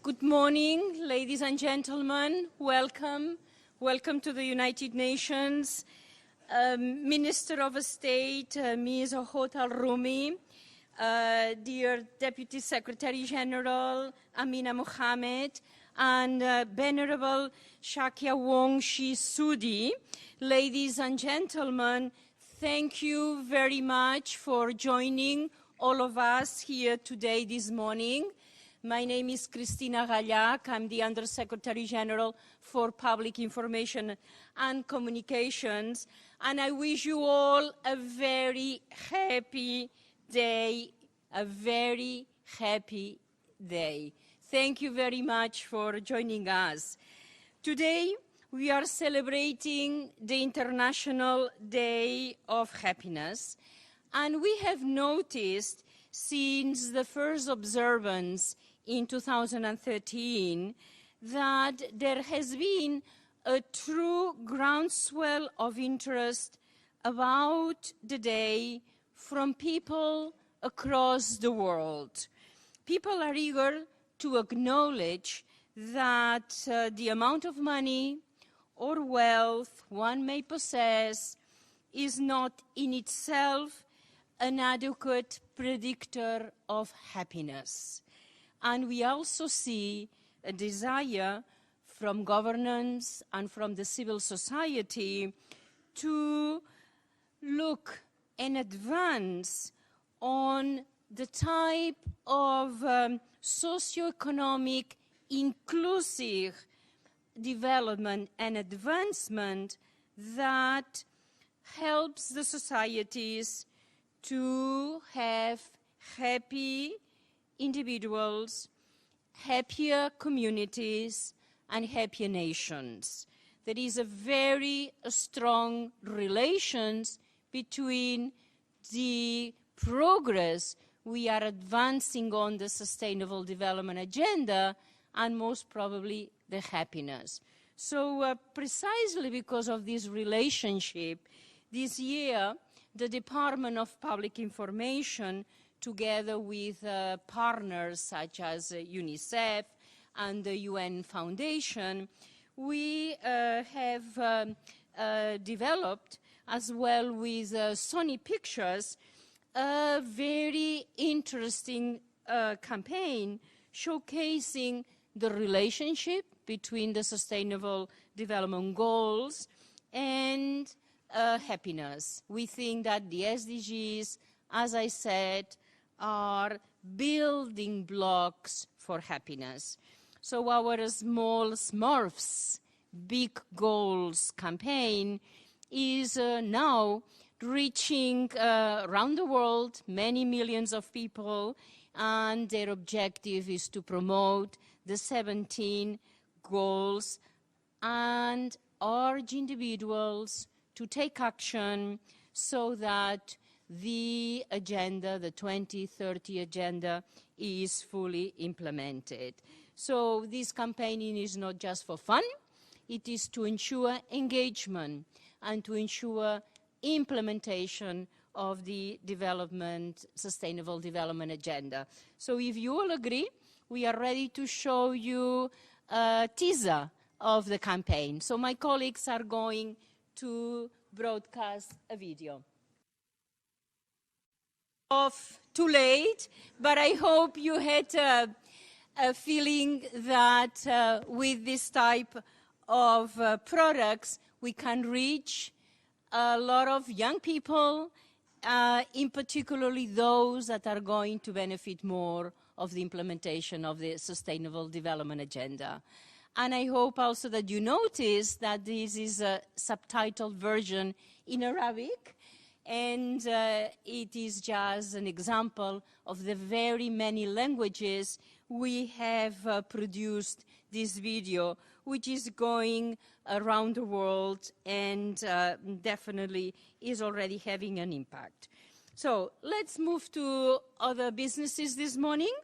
Good morning, ladies and gentlemen. Welcome. Welcome to the United Nations. Minister of State, Ms. Hota Rumi, dear Deputy Secretary General, Amina Mohammed, and Venerable Phra Shakyavongsvisuddhi. Ladies and gentlemen, thank you very much for joining all of us here today, this morning. My name is Cristina Gallac. I'm the Undersecretary General for Public Information and Communications, and I wish you all a very happy day, a very happy day. Thank you very much for joining us. Today, we are celebrating the International Day of Happiness, and we have noticed since the first observance in 2013 that there has been a true groundswell of interest about the day from people across the world. People are eager to acknowledge that the amount of money or wealth one may possess is not in itself an adequate predictor of happiness. And we also see a desire from governance and from the civil society to look and advance on the type of socioeconomic inclusive development and advancement that helps the societies to have happy individuals, happier communities, and happier nations. There is a very strong relation between the progress we are advancing on the Sustainable Development Agenda and most probably the happiness. So precisely because of this relationship, this year, the Department of Public Information, together with partners such as UNICEF and the UN Foundation, we have developed, as well with Sony Pictures, a very interesting campaign showcasing the relationship between the Sustainable Development Goals and happiness. We think that the SDGs, as I said, are building blocks for happiness. So our Small Smurfs, Big Goals campaign is now reaching around the world many millions of people, and their objective is to promote the 17 goals and urge individuals to take action so that the agenda, the 2030 agenda, is fully implemented. So this campaigning is not just for fun, it is to ensure engagement and to ensure implementation of the Sustainable Development Agenda. So if you all agree, we are ready to show you a teaser of the campaign. So my colleagues are going to broadcast a video. Too late, but I hope you had a feeling that with this type of products, we can reach a lot of young people, in particularly those that are going to benefit more of the implementation of the Sustainable Development Agenda. And I hope also that you notice that this is a subtitled version in Arabic, and it is just an example of the very many languages we have produced this video, which is going around the world and definitely is already having an impact. So let's move to other businesses this morning.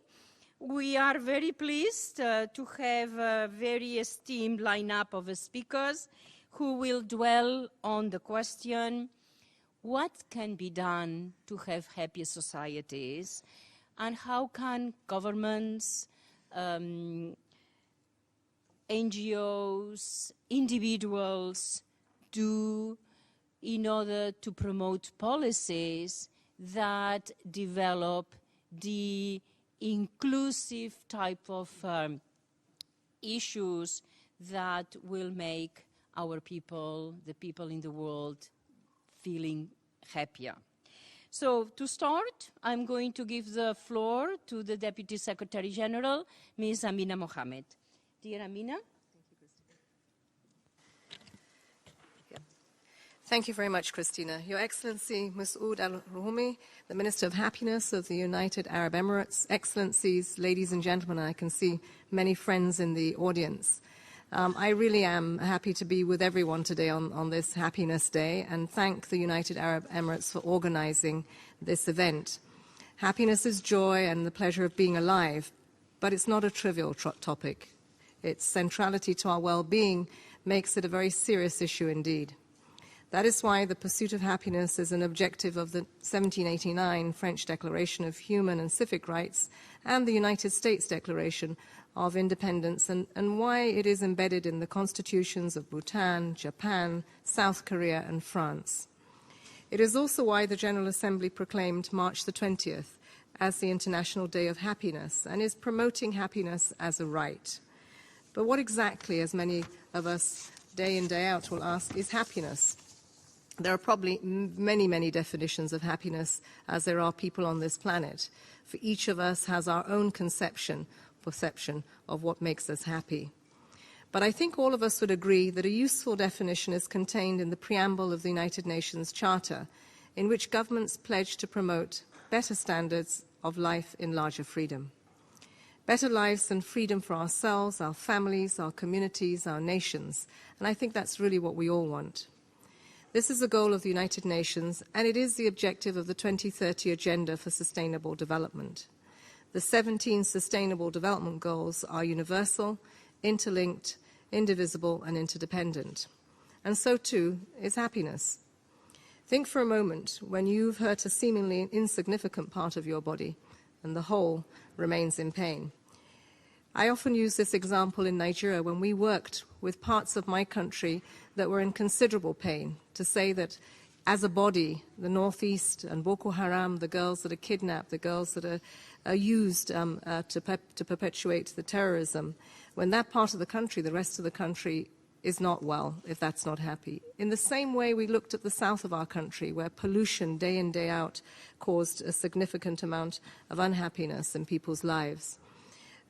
We are very pleased to have a very esteemed lineup of speakers who will dwell on the question, what can be done to have happier societies, and how can governments, NGOs, individuals do in order to promote policies that develop the inclusive type of issues that will make our people, the people in the world, feeling happier. So to start, I'm going to give the floor to the Deputy Secretary General, Ms. Amina Mohammed. Dear Amina. Thank you very much, Christina. Your Excellency Masoud Al-Ruhumi, the Minister of Happiness of the United Arab Emirates, Excellencies, ladies and gentlemen, I can see many friends in the audience. I really am happy to be with everyone today on this Happiness Day and thank the United Arab Emirates for organizing this event. Happiness is joy and the pleasure of being alive, but it's not a trivial topic. Its centrality to our well-being makes it a very serious issue indeed. That is why the pursuit of happiness is an objective of the 1789 French Declaration of Human and Civic Rights and the United States Declaration of Independence, and why it is embedded in the constitutions of Bhutan, Japan, South Korea, and France. It is also why the General Assembly proclaimed March the 20th as the International Day of Happiness and is promoting happiness as a right. But what exactly, as many of us day in, day out will ask, is happiness? There are probably many, many definitions of happiness as there are people on this planet. For each of us has our own perception of what makes us happy. But I think all of us would agree that a useful definition is contained in the preamble of the United Nations Charter, in which governments pledge to promote better standards of life in larger freedom. Better lives and freedom for ourselves, our families, our communities, our nations. And I think that's really what we all want. This is the goal of the United Nations, and it is the objective of the 2030 Agenda for Sustainable Development. The 17 Sustainable Development Goals are universal, interlinked, indivisible, and interdependent. And so, too, is happiness. Think for a moment when you've hurt a seemingly insignificant part of your body, and the whole remains in pain. I often use this example in Nigeria when we worked with parts of my country that were in considerable pain, to say that as a body, the Northeast and Boko Haram, the girls that are kidnapped, the girls that are used to perpetuate the terrorism, when that part of the country, the rest of the country, is not well, if that's not happy. In the same way, we looked at the south of our country, where pollution day in, day out caused a significant amount of unhappiness in people's lives.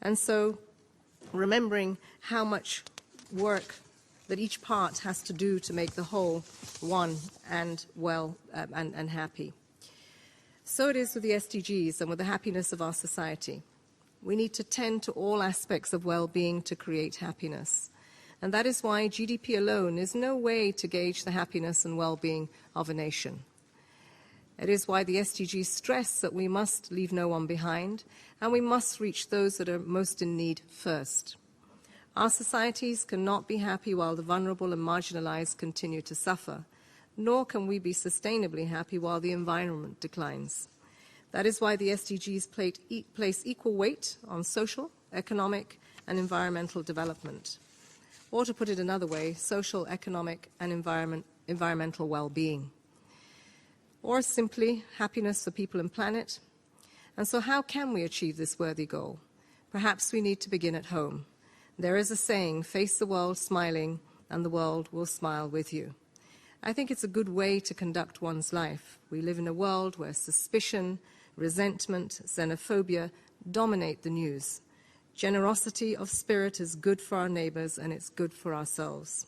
And so, remembering how much work that each part has to do to make the whole one and well and happy. So it is with the SDGs and with the happiness of our society. We need to tend to all aspects of well-being to create happiness. And that is why GDP alone is no way to gauge the happiness and well-being of a nation. It is why the SDGs stress that we must leave no one behind, and we must reach those that are most in need first. Our societies cannot be happy while the vulnerable and marginalized continue to suffer, nor can we be sustainably happy while the environment declines. That is why the SDGs place equal weight on social, economic, and environmental development. Or to put it another way, social, economic, and environmental well-being. Or simply, happiness for people and planet. And so how can we achieve this worthy goal? Perhaps we need to begin at home. There is a saying, face the world smiling, and the world will smile with you. I think it's a good way to conduct one's life. We live in a world where suspicion, resentment, xenophobia dominate the news. Generosity of spirit is good for our neighbors, and it's good for ourselves.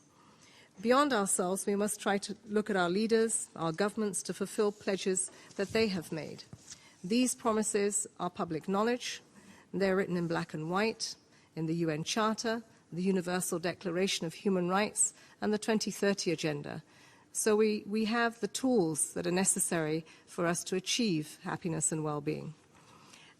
Beyond ourselves, we must try to look at our leaders, our governments, to fulfill pledges that they have made. These promises are public knowledge. They're written in black and white in the UN Charter, the Universal Declaration of Human Rights, and the 2030 Agenda. So we have the tools that are necessary for us to achieve happiness and well-being.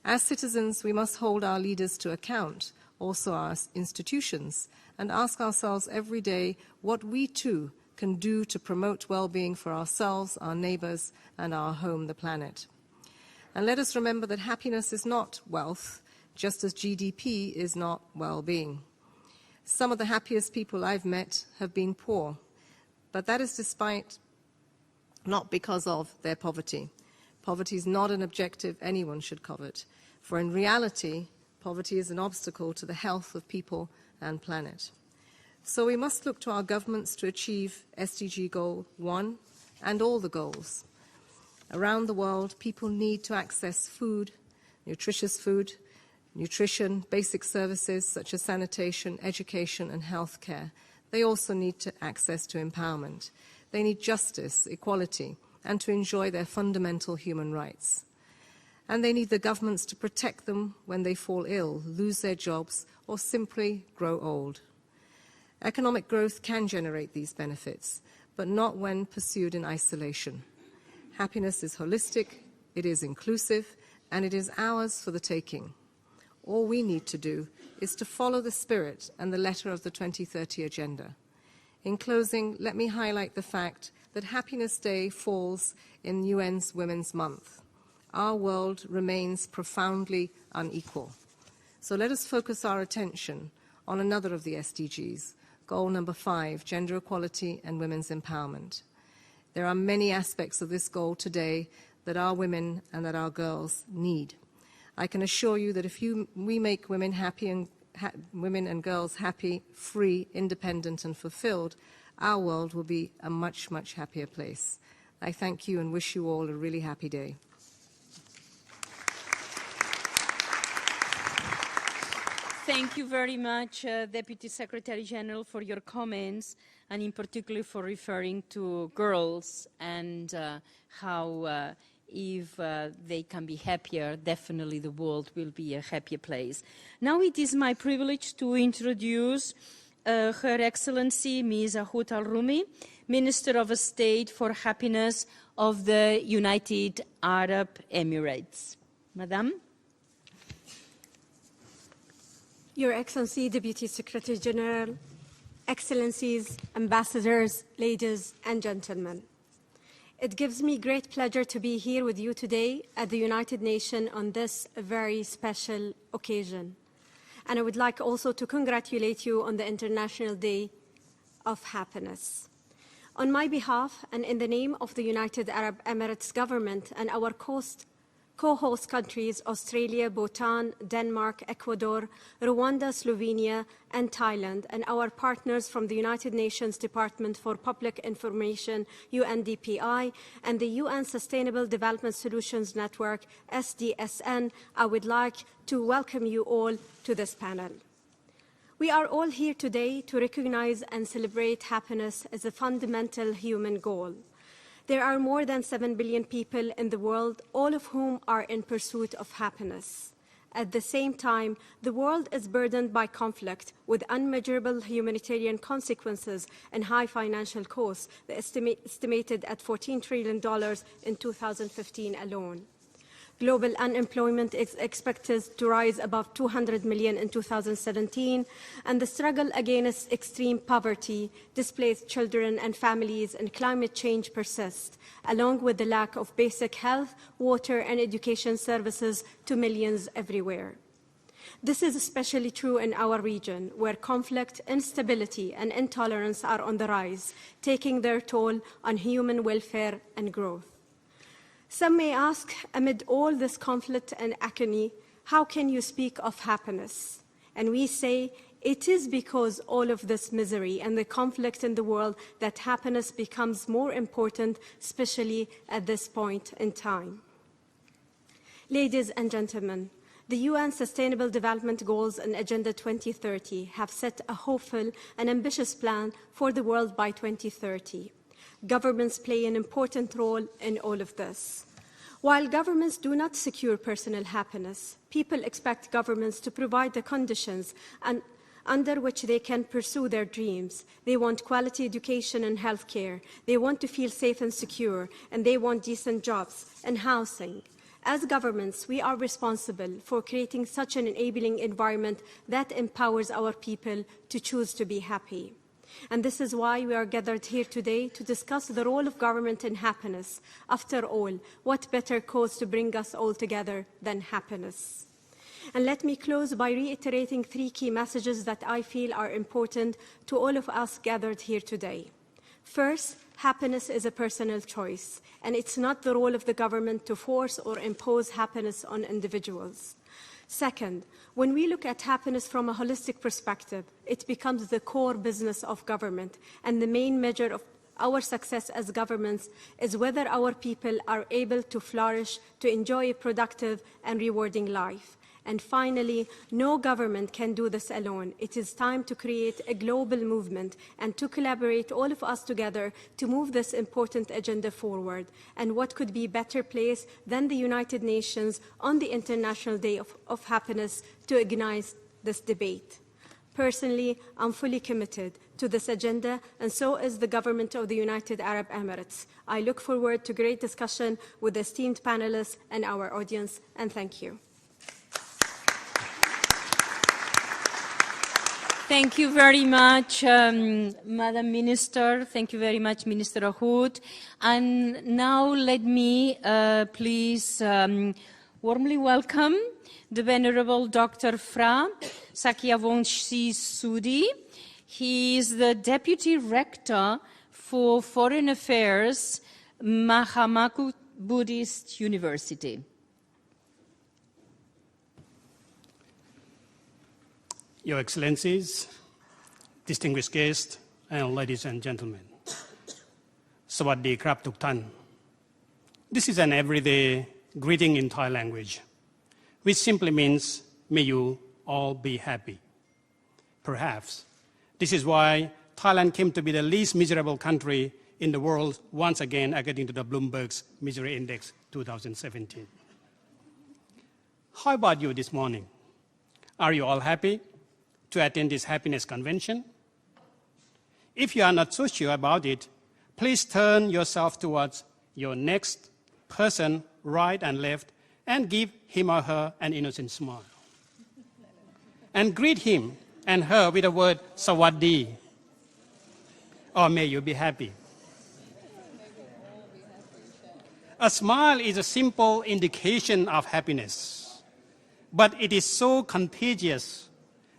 As citizens, we must hold our leaders to account, also our institutions, and ask ourselves every day what we too can do to promote well-being for ourselves, our neighbors, and our home, the planet. And let us remember that happiness is not wealth, just as GDP is not well-being. Some of the happiest people I've met have been poor, but that is not because of their poverty. Poverty is not an objective anyone should covet, for in reality, poverty is an obstacle to the health of people and planet. So we must look to our governments to achieve SDG Goal 1 and all the goals. Around the world, people need to access food, nutritious food, nutrition, basic services such as sanitation, education, and healthcare. They also need access to empowerment. They need justice, equality, and to enjoy their fundamental human rights. And they need the governments to protect them when they fall ill, lose their jobs, or simply grow old. Economic growth can generate these benefits, but not when pursued in isolation. Happiness is holistic, it is inclusive, and it is ours for the taking. All we need to do is to follow the spirit and the letter of the 2030 Agenda. In closing, let me highlight the fact that Happiness Day falls in UN's Women's Month. Our world remains profoundly unequal. So let us focus our attention on another of the SDGs, Goal number 5, Gender Equality and Women's Empowerment. There are many aspects of this goal today that our women and that our girls need. I can assure you that if we make women happy and women and girls happy, free, independent, and fulfilled, our world will be a much, much happier place. I thank you and wish you all a really happy day. Thank you very much, Deputy Secretary General, for your comments, and in particular for referring to girls and how if they can be happier, definitely the world will be a happier place. Now it is my privilege to introduce Her Excellency Ms. Ahoot Al-Rumi, Minister of State for Happiness of the United Arab Emirates. Madam. Your Excellency, Deputy Secretary General, Excellencies, Ambassadors, ladies and gentlemen. It gives me great pleasure to be here with you today at the United Nations on this very special occasion. And I would like also to congratulate you on the International Day of Happiness. On my behalf and in the name of the United Arab Emirates government and our co-host countries, Australia, Bhutan, Denmark, Ecuador, Rwanda, Slovenia, and Thailand, and our partners from the United Nations Department for Public Information, UNDPI, and the UN Sustainable Development Solutions Network, SDSN, I would like to welcome you all to this panel. We are all here today to recognize and celebrate happiness as a fundamental human goal. There are more than 7 billion people in the world, all of whom are in pursuit of happiness. At the same time, the world is burdened by conflict with unmeasurable humanitarian consequences and high financial costs, estimated at $14 trillion in 2015 alone. Global unemployment is expected to rise above 200 million in 2017, and the struggle against extreme poverty, displaced children and families, and climate change persists, along with the lack of basic health, water, and education services to millions everywhere. This is especially true in our region, where conflict, instability, and intolerance are on the rise, taking their toll on human welfare and growth. Some may ask, amid all this conflict and agony, how can you speak of happiness? And we say, it is because all of this misery and the conflict in the world that happiness becomes more important, especially at this point in time. Ladies and gentlemen, the UN Sustainable Development Goals and Agenda 2030 have set a hopeful and ambitious plan for the world by 2030. Governments play an important role in all of this. While governments do not secure personal happiness, people expect governments to provide the conditions under which they can pursue their dreams. They want quality education and healthcare. They want to feel safe and secure, and they want decent jobs and housing. As governments, we are responsible for creating such an enabling environment that empowers our people to choose to be happy. And this is why we are gathered here today to discuss the role of government in happiness. After all, what better cause to bring us all together than happiness? And let me close by reiterating 3 key messages that I feel are important to all of us gathered here today. First, happiness is a personal choice, and it's not the role of the government to force or impose happiness on individuals. Second, when we look at happiness from a holistic perspective, it becomes the core business of government, and the main measure of our success as governments is whether our people are able to flourish, to enjoy a productive and rewarding life. And finally, no government can do this alone. It is time to create a global movement and to collaborate, all of us together, to move this important agenda forward. And what could be a better place than the United Nations on the International Day of Happiness to ignite this debate? Personally, I'm fully committed to this agenda, and so is the government of the United Arab Emirates. I look forward to great discussion with the esteemed panelists and our audience, and thank you. Thank you very much, Madam Minister. Thank you very much, Minister Ahoud. And now let me please warmly welcome the Venerable Dr. Phra Shakyavongsvisuddhi. He is the Deputy Rector for Foreign Affairs, Mahamaku Buddhist University. Your Excellencies, distinguished guests, and ladies and gentlemen. Sawadee krap tuk tan. This is an everyday greeting in Thai language, which simply means, may you all be happy. Perhaps this is why Thailand came to be the least miserable country in the world once again, according to the Bloomberg's Misery Index 2017. How about you this morning? Are you all happy to attend this happiness convention? If you are not so sure about it, please turn yourself towards your next person, right and left, and give him or her an innocent smile. And greet him and her with the word Sawadee, or may you be happy. A smile is a simple indication of happiness, but it is so contagious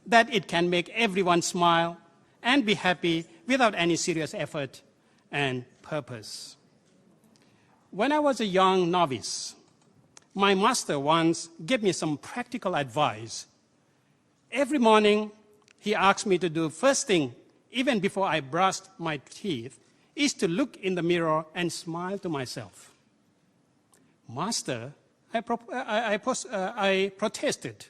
that it can make everyone smile and be happy without any serious effort and purpose. When I was a young novice, my master once gave me some practical advice. Every morning, he asked me to do first thing, even before I brushed my teeth, is to look in the mirror and smile to myself. Master, I protested.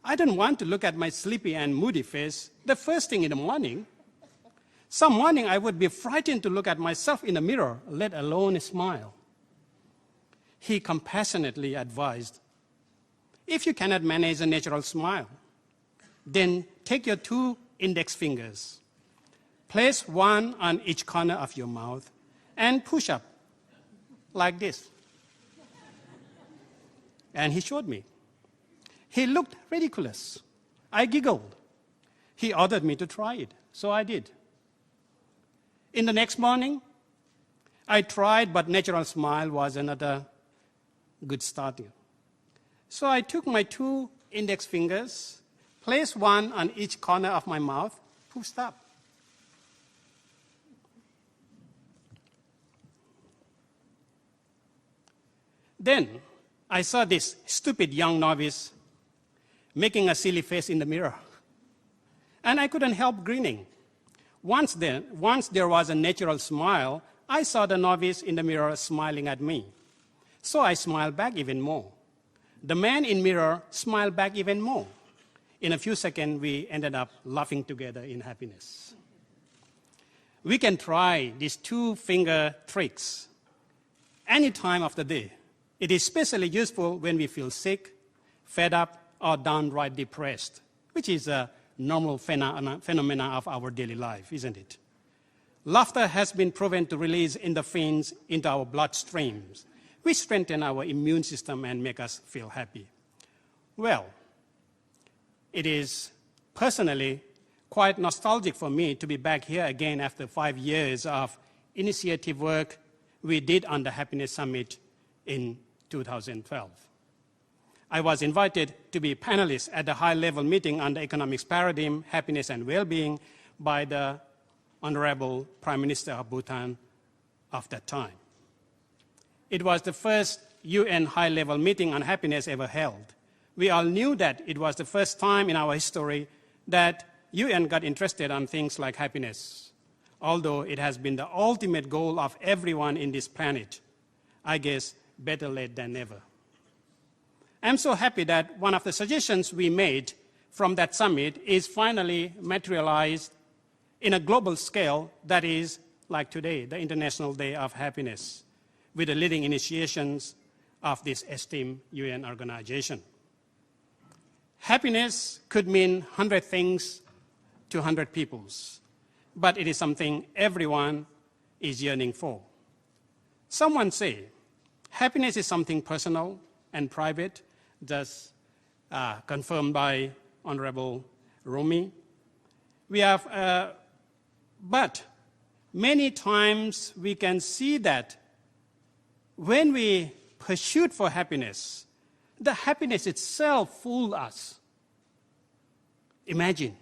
I don't want to look at my sleepy and moody face the first thing in the morning. Some morning I would be frightened to look at myself in the mirror, let alone smile. He compassionately advised, if you cannot manage a natural smile, then take your 2 index fingers, place one on each corner of your mouth, and push up like this. And he showed me. He looked ridiculous. I giggled. He ordered me to try it, so I did. In the next morning, I tried, but natural smile was another good start. So I took my 2 index fingers, placed one on each corner of my mouth, pushed up. Then I saw this stupid young novice making a silly face in the mirror. And I couldn't help grinning. Once there was a natural smile, I saw the novice in the mirror smiling at me. So I smiled back even more. The man in mirror smiled back even more. In a few seconds, we ended up laughing together in happiness. We can try these 2-finger tricks any time of the day. It is especially useful when we feel sick, fed up, or downright depressed, which is a normal phenomena of our daily life, isn't it? Laughter has been proven to release endorphins into our bloodstreams, which strengthen our immune system and make us feel happy. Well, it is personally quite nostalgic for me to be back here again after 5 years of initiative work we did on the Happiness Summit in 2012. I was invited to be a panelist at the high-level meeting on the economics paradigm, happiness and well-being by the Honorable Prime Minister of Bhutan of that time. It was the first UN high-level meeting on happiness ever held. We all knew that it was the first time in our history that UN got interested on things like happiness, although it has been the ultimate goal of everyone in this planet. I guess better late than never. I'm so happy that one of the suggestions we made from that summit is finally materialized in a global scale, that is, like today, the International Day of Happiness, with the leading initiations of this esteemed UN organization. Happiness could mean 100 things to 100 peoples, but it is something everyone is yearning for. Someone say, happiness is something personal and private, thus confirmed by Honorable Rumi. But many times we can see that when we pursue for happiness, the happiness itself fools us. Imagine,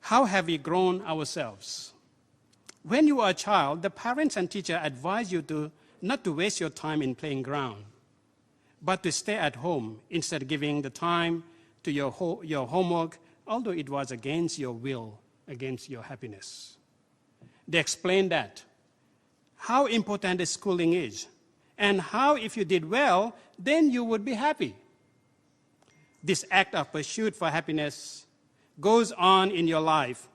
how have we grown ourselves? When you are a child, the parents and teacher advise you not to waste your time in playing ground, but to stay at home instead of giving the time to your homework, although it was against your will, against your happiness. They explain that, how important the schooling is, and how if you did well, then you would be happy. This act of pursuit for happiness goes on in your life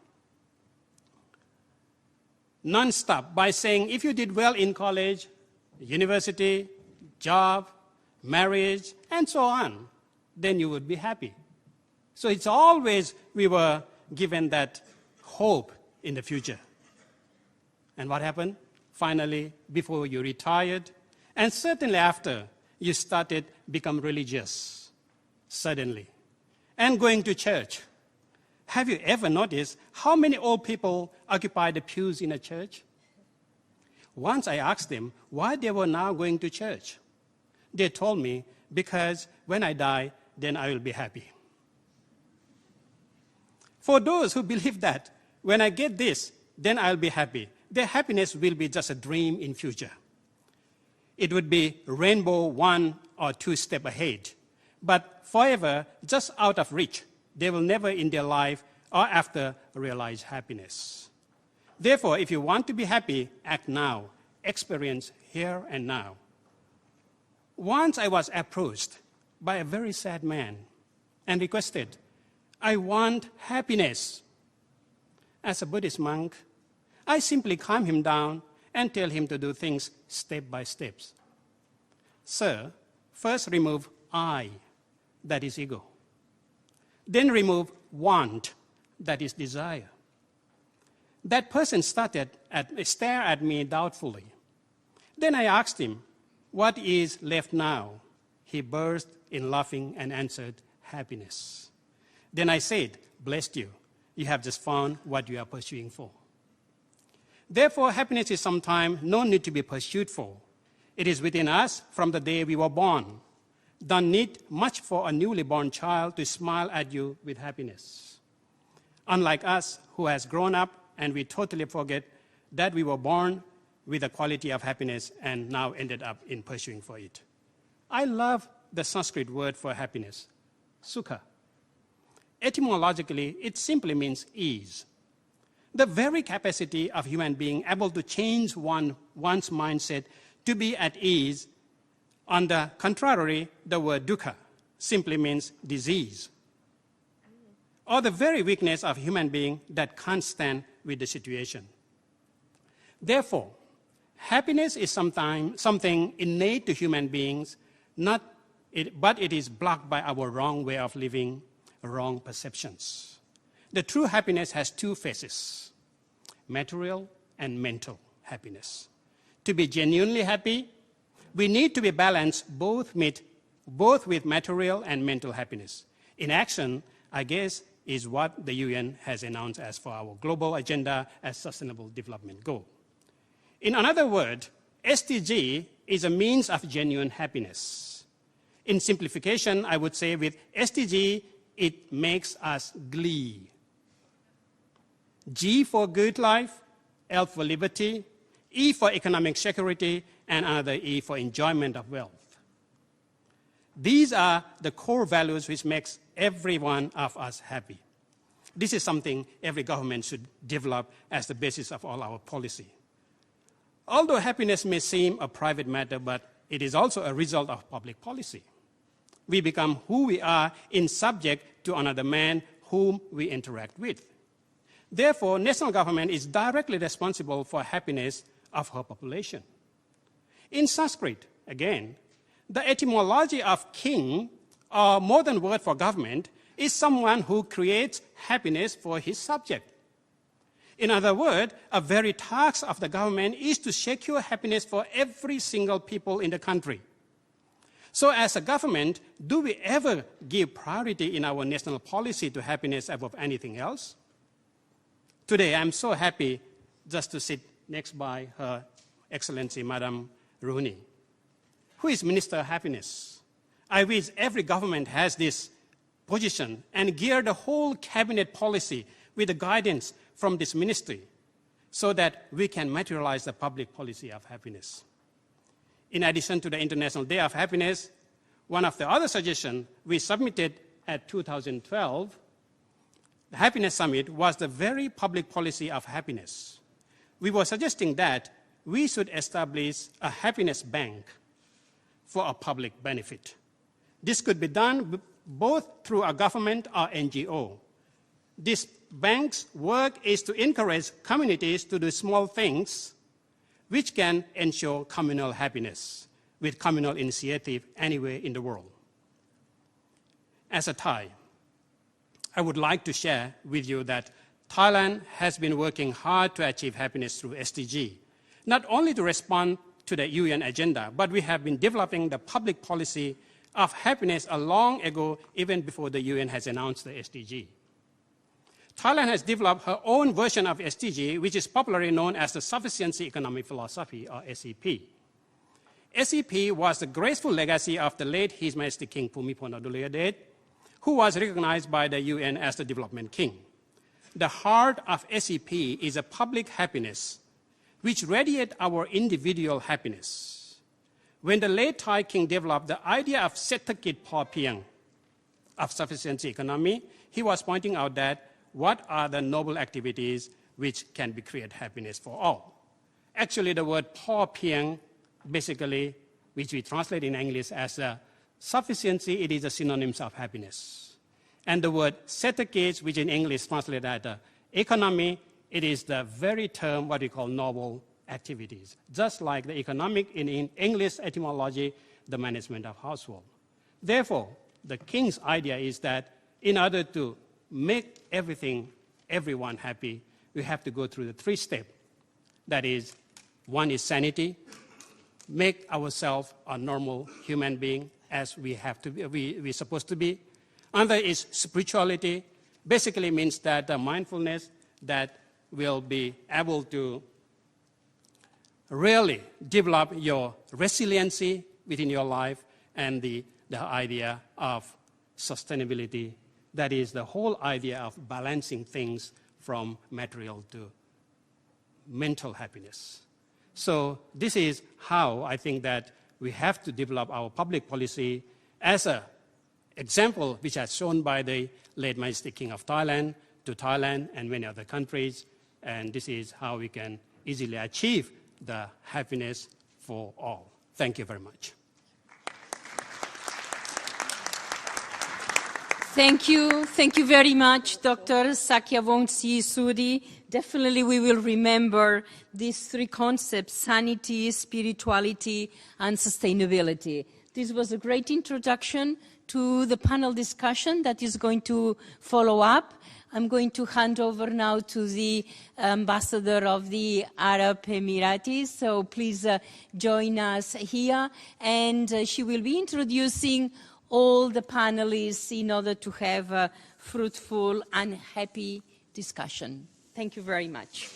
non-stop by saying if you did well in college, university, job, marriage, and so on, then you would be happy. So it's always we were given that hope in the future. And what happened? Finally, before you retired, and certainly after you started become religious, suddenly, and going to church. Have you ever noticed how many old people occupy the pews in a church? Once I asked them why they were now going to church. They told me, because when I die, then I will be happy. For those who believe that, when I get this, then I'll be happy, their happiness will be just a dream in future. It would be rainbow 1 or 2 steps ahead, but forever just out of reach. They will never in their life or after realize happiness. Therefore, if you want to be happy, act now. Experience here and now. Once I was approached by a very sad man and requested, I want happiness. As a Buddhist monk, I simply calm him down and tell him to do things step by step. Sir, first remove I, that is ego. Then remove want, that is desire. That person started to stare at me doubtfully. Then I asked him, what is left now? He burst in laughing and answered, happiness. Then I said, bless you. You have just found what you are pursuing for. Therefore, happiness is sometimes no need to be pursued for. It is within us from the day we were born. Don't need much for a newly born child to smile at you with happiness. Unlike us, who has grown up and we totally forget that we were born with a quality of happiness and now ended up in pursuing for it. I love the Sanskrit word for happiness, sukha. Etymologically, it simply means ease. The very capacity of human being able to change one's mindset to be at ease. On the contrary, the word dukkha simply means disease, or the very weakness of human being that can't stand with the situation. Therefore, happiness is something innate to human beings, but it is blocked by our wrong way of living, wrong perceptions. The true happiness has 2 phases, material and mental happiness. To be genuinely happy, we need to be balanced both with material and mental happiness. In action, I guess, is what the UN has announced as for our global agenda as Sustainable Development Goal. In another word, SDG is a means of genuine happiness. In simplification, I would say with SDG, it makes us glee. G for good life, L for liberty, E for economic security, and another E for enjoyment of wealth. These are the core values which makes every one of us happy. This is something every government should develop as the basis of all our policy. Although happiness may seem a private matter, but it is also a result of public policy. We become who we are in subject to another man whom we interact with. Therefore, national government is directly responsible for happiness of her population. In Sanskrit, again, the etymology of king, or modern word for government, is someone who creates happiness for his subject. In other words, a very task of the government is to secure happiness for every single people in the country. So as a government, do we ever give priority in our national policy to happiness above anything else? Today, I'm so happy just to sit next by Her Excellency, Madam Rooney, who is Minister of Happiness. I wish every government has this position and gear the whole cabinet policy with the guidance from this ministry so that we can materialize the public policy of happiness. In addition to the International Day of Happiness, one of the other suggestions we submitted at 2012, the Happiness Summit, was the very public policy of happiness. We were suggesting that we should establish a happiness bank for a public benefit. This could be done both through a government or NGO. This bank's work is to encourage communities to do small things which can ensure communal happiness with communal initiative anywhere in the world. As a Thai, I would like to share with you that Thailand has been working hard to achieve happiness through SDG, not only to respond to the UN agenda, but we have been developing the public policy of happiness a long ago, even before the UN has announced the SDG. Thailand has developed her own version of SDG, which is popularly known as the Sufficiency Economic Philosophy, or SEP. SEP was the graceful legacy of the late His Majesty King Bhumibol Adulyadej, who was recognized by the UN as the development king. The heart of SEP is a public happiness, which radiates our individual happiness. When the late Thai king developed the idea of Sethakit Phawphien, of sufficiency economy, he was pointing out that what are the noble activities which can create happiness for all. Actually, the word Phawphien, basically, which we translate in English as sufficiency, it is a synonym of happiness. And the word Sethakit, which in English translated as economy, it is the very term what we call noble activities. Just like the economic in English etymology, the management of household. Therefore, the king's idea is that in order to make everyone happy, we have to go through the 3 steps. That is, one is sanity, make ourselves a normal human being as we have to be, we're supposed to be. Another is spirituality, basically means that the mindfulness that will be able to really develop your resiliency within your life, and the idea of sustainability. That is the whole idea of balancing things from material to mental happiness. So this is how I think that we have to develop our public policy as an example which has shown by the late Majesty King of Thailand to Thailand and many other countries. And this is how we can easily achieve the happiness for all. Thank you very much. Thank you. Thank you very much, Dr. Sakya-Vongsi-Sudi. Definitely we will remember these 3 concepts: sanity, spirituality, and sustainability. This was a great introduction to the panel discussion that is going to follow up. I'm going to hand over now to the ambassador of the Arab Emirates. So please join us here. And she will be introducing all the panelists in order to have a fruitful and happy discussion. Thank you very much.